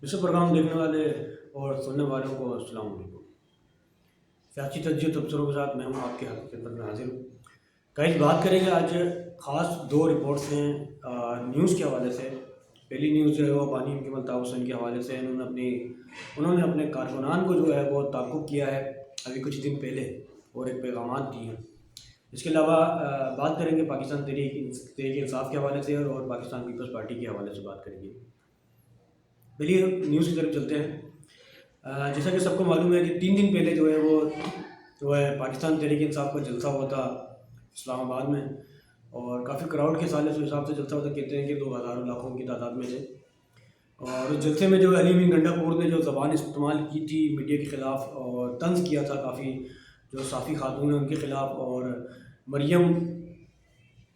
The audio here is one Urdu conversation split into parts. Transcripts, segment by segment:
اس پروگرام دیکھنے والے اور سننے والوں کو السلام علیکم۔ سیاسی تجزیے تبصروں کے ساتھ میں ہوں آپ کے خدمت میں حاضر ہوں۔ کئی بات کریں گے آج خاص دو رپورٹس ہیں نیوز کے حوالے سے۔ پہلی نیوز جو ہے وہ بانی حکیم الطاف حسین کے حوالے سے انہوں نے اپنے کارکنان کو جو ہے وہ تعاقب کیا ہے ابھی کچھ دن پہلے اور ایک پیغامات دیے ہیں۔ اس کے علاوہ بات کریں گے پاکستان تحریک انصاف کے حوالے سے اور پاکستان پیپلز پارٹی کے حوالے سے بات کریں گے۔ پہلی نیوز کی طرف چلتے ہیں۔ جیسا کہ سب کو معلوم ہے کہ 3 دن پہلے جو ہے پاکستان تحریک انصاف کا جلسہ ہوا تھا اسلام آباد میں، اور کافی کراؤڈ کے سالے سے حساب سے جلسہ ہوتا، کہتے ہیں کہ 2000 لاکھوں کی تعداد میں تھے۔ اور اس جلسے میں جو علی امین گنڈا پور نے جو زبان استعمال کی تھی میڈیا کے خلاف اور طنز کیا تھا کافی، جو صافی خاتون ہیں ان کے خلاف، اور مریم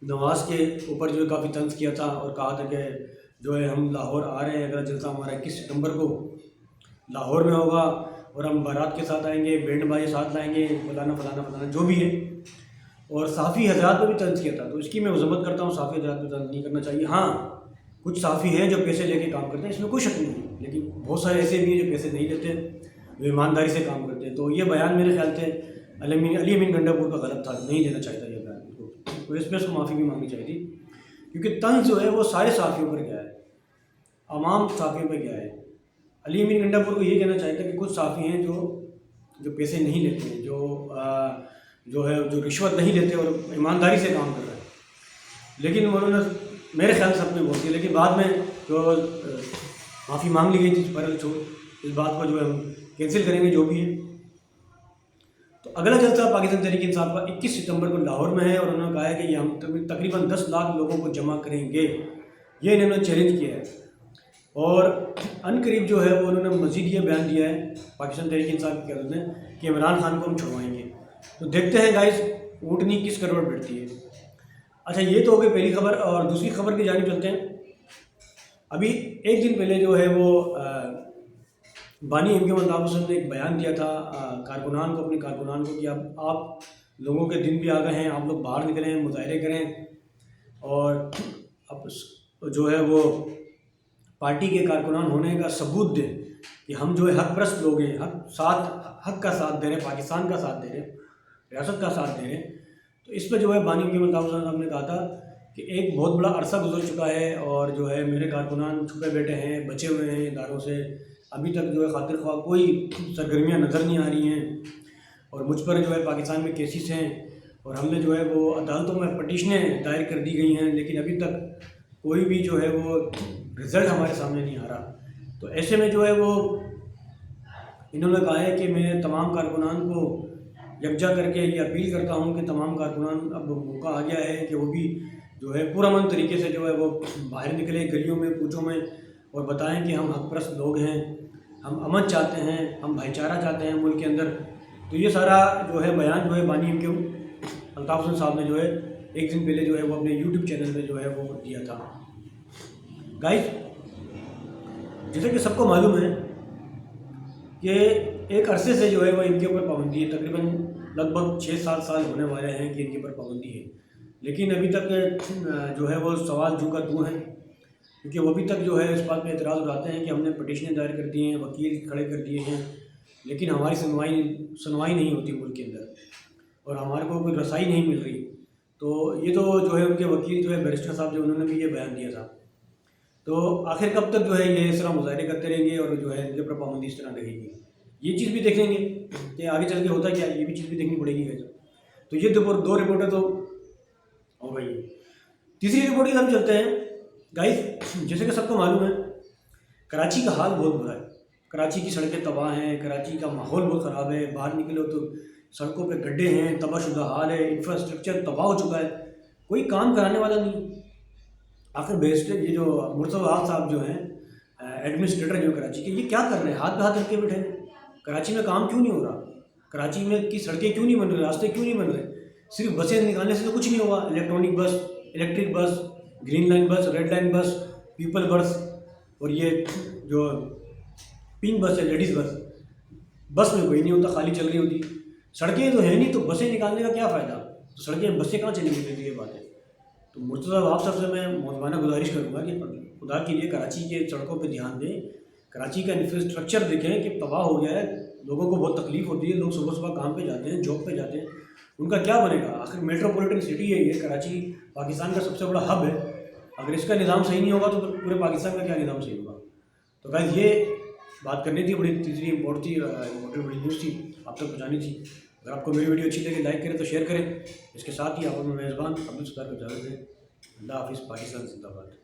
نواز کے اوپر جو ہے کافی طنز کیا تھا اور کہا تھا کہ جو ہے ہم لاہور آ رہے ہیں، اگلا جلسہ ہمارا 21 ستمبر کو لاہور میں ہوگا اور ہم بارات کے ساتھ آئیں گے، بینڈ باجے ساتھ لائیں گے، فلانا فلانا فلانا جو بھی ہے۔ اور صحافی حضرات پہ بھی طنز کیا تھا، تو اس کی میں مذمت کرتا ہوں، صحافی حضرات پہ طنز نہیں کرنا چاہیے۔ ہاں کچھ صحافی ہیں جو پیسے لے کے کام کرتے ہیں، اس میں کوئی شک نہیں ہے، لیکن بہت سارے ایسے بھی ہیں جو پیسے نہیں لیتے، جو ایمانداری سے کام کرتے ہیں۔ تو یہ بیان میرے خیال سے علی امین گنڈا پور کا غلط تھا، نہیں دینا چاہیے تھا یہ بیان کو، تو اس پہ اس کو معافی بھی مانگنی چاہیے تھی، کیونکہ طنز جو ہے وہ سارے صحافیوں پر گیا ہے، عوام صحافیوں پہ گیا ہے۔ علی امین گنڈا پور کو یہ کہنا چاہیے تھا کہ کچھ صحافی ہیں جو پیسے نہیں لیتے ہیں، جو رشوت نہیں لیتے اور ایمانداری سے کام کر رہے ہیں، لیکن انہوں نے میرے خیال سے اپنے بول دیا، لیکن بعد میں جو معافی مانگ لی گئی تھی، پر اس بات کو جو ہے ہم کینسل کریں گے جو بھی ہے۔ تو اگلا جلسہ پاکستان تحریک انصاف کا 21 ستمبر کو لاہور میں ہے، اور انہوں نے کہا ہے کہ یہ ہم تقریباً 10 لاکھ لوگوں کو جمع کریں گے، یہ انہوں نے چیلنج کیا ہے۔ اور ان قریب جو ہے وہ انہوں نے مزید یہ بیان دیا ہے پاکستان تحریک انصاف کی قیادت نے کہ عمران خان کو ہم چھڑوائیں گے۔ تو دیکھتے ہیں گائز اونٹنی کس کروڑ بیٹھتی ہے۔ اچھا، یہ تو ہو گئی پہلی خبر، اور دوسری خبر کی جانب چلتے ہیں۔ ابھی ایک دن پہلے جو ہے وہ بانی حکیم الطاف حسین نے ایک بیان دیا تھا اپنے کارکنان کو کہ اب آپ لوگوں کے دن بھی آ گئے ہیں، آپ لوگ باہر نکلیں، مظاہرے کریں، اور اب جو ہے وہ پارٹی کے کارکنان ہونے کا ثبوت دیں کہ ہم جو ہے حق پرست لوگ ہیں، حق کا ساتھ دے رہے ہیں، پاکستان کا ساتھ دے رہے ہیں، ریاست کا ساتھ دے رہے ہیں۔ تو اس پہ جو ہے بانی حکیم الطاف حسین صاحب نے کہا تھا کہ ایک بہت بڑا عرصہ گزر چکا ہے، اور جو ہے میرے کارکنان چھپے بیٹھے ہیں، بچے ہوئے ہیں اداروں سے، ابھی تک جو ہے خاطر خواہ کوئی سرگرمیاں نظر نہیں آ رہی ہیں، اور مجھ پر جو ہے پاکستان میں کیسز ہیں، اور ہم نے جو ہے وہ عدالتوں میں پٹیشنیں دائر کر دی گئی ہیں، لیکن ابھی تک کوئی بھی جو ہے وہ رزلٹ ہمارے سامنے نہیں آ رہا۔ تو ایسے میں جو ہے وہ انہوں نے کہا ہے کہ میں تمام کارکنان کو یکجا کر کے یہ اپیل کرتا ہوں کہ تمام کارکنان، اب موقع آ گیا ہے کہ وہ بھی جو ہے پرامن طریقے سے جو ہے وہ باہر نکلیں گلیوں میں، کوچوں میں، اور بتائیں کہ ہم حق پرست لوگ ہیں، ہم امن چاہتے ہیں، ہم بھائی چارہ چاہتے ہیں ملک کے اندر۔ تو یہ سارا جو ہے بیان جو ہے بانی حکیم الطاف حسین صاحب نے جو ہے ایک دن پہلے جو ہے وہ اپنے یوٹیوب چینل پہ جو ہے وہ دیا تھا۔ گائز جیسے کہ سب کو معلوم ہے کہ ایک عرصے سے جو ہے وہ ان کے اوپر پابندی ہے، تقریباً لگ بھگ 6-7 سال ہونے والے ہیں کہ ان کے اوپر پابندی ہے، لیکن ابھی تک جو ہے وہ سوال جو کا تو ہیں، کیونکہ وہ ابھی تک جو ہے اس بات پہ اعتراض اٹھاتے ہیں کہ ہم نے پٹیشنیں دائر کر دی ہیں، وکیل کھڑے کر دیے ہیں، لیکن ہماری سنوائی نہیں ہوتی ملک کے اندر، اور ہمارے کو کوئی رسائی نہیں مل رہی۔ تو یہ تو جو ہے ان کے وکیل جو ہے بیرسٹر صاحب جو انہوں نے بھی یہ بیان دیا تھا۔ تو آخر کب تک جو ہے یہ اس طرح مظاہرے کرتے رہیں گے اور جو ہے ان کے اوپر پابندی اس طرح رہے گی، یہ چیز بھی دیکھیں گے کہ آگے چل کے ہوتا کیا ہے، یہ بھی چیز بھی دیکھنی پڑے گی۔ تو یہ دو رپورٹیں تو ہو گئی۔ تیسری رپورٹ کی طرف چلتے ہیں۔ گائز جیسے کہ سب کو معلوم ہے کراچی کا حال بہت برا ہے، کراچی کی سڑکیں تباہ ہیں، کراچی کا ماحول بہت خراب ہے، باہر نکلو تو سڑکوں پہ گڈھے ہیں، تباہ شدہ حال ہے، انفراسٹرکچر تباہ ہو چکا ہے، کوئی کام کرانے والا نہیں۔ آخر بیسٹ یہ جو مرتضی صاحب جو ہیں ایڈمنسٹریٹر جو کراچی کے، یہ کیا کر رہے ہیں؟ ہاتھ پہ ہاتھ رکھ کے بیٹھے ہیں۔ کراچی میں کام کیوں نہیں ہو رہا؟ کراچی میں کی سڑکیں کیوں نہیں بن رہی؟ راستے کیوں نہیں بن رہے؟ صرف بسیں نکالنے سے تو کچھ نہیں ہوگا، electronic bus, electric bus, green line bus, red line bus, people bus, اور یہ جو پنک بس ہے لیڈیز بس میں کوئی نہیں ہوتا، خالی چل رہی ہوتی۔ سڑکیں تو ہیں نہیں، تو بسیں نکالنے کا کیا فائدہ؟ تو سڑکیں بسیں کہاں چلیں گی؟ یہ بات ہے۔ تو مرتضی صاحب سے میں موضوعانہ گزارش کروں گا کہ خدا کے لیے کراچی کے سڑکوں پہ دھیان دیں، کراچی کا انفراسٹرکچر دیکھیں کہ تباہ ہو گیا ہے، لوگوں کو بہت تکلیف ہوتی ہے، لوگ صبح صبح کام پہ جاتے ہیں، جاب پہ جاتے ہیں، ان کا کیا بنے گا؟ آخر میٹروپولیٹن سٹی ہے یہ، کراچی پاکستان کا سب سے بڑا ہب ہے، اگر اس کا نظام صحیح نہیں ہوگا تو پورے پاکستان کا کیا نظام صحیح ہوگا؟ تو گائز یہ بات کرنی تھی، بڑی تیسری امپورٹنٹ بڑی نیوز تھی، آپ تک پہنچانی تھی۔ اگر آپ کو میری ویڈیو اچھی لگے لائک کریں تو شیئر کریں، اس کے ساتھ ہی آپ اپنے میزبان عبدالستار کو اجازت دیں۔ اللہ حافظ، پاکستان زندہ باد۔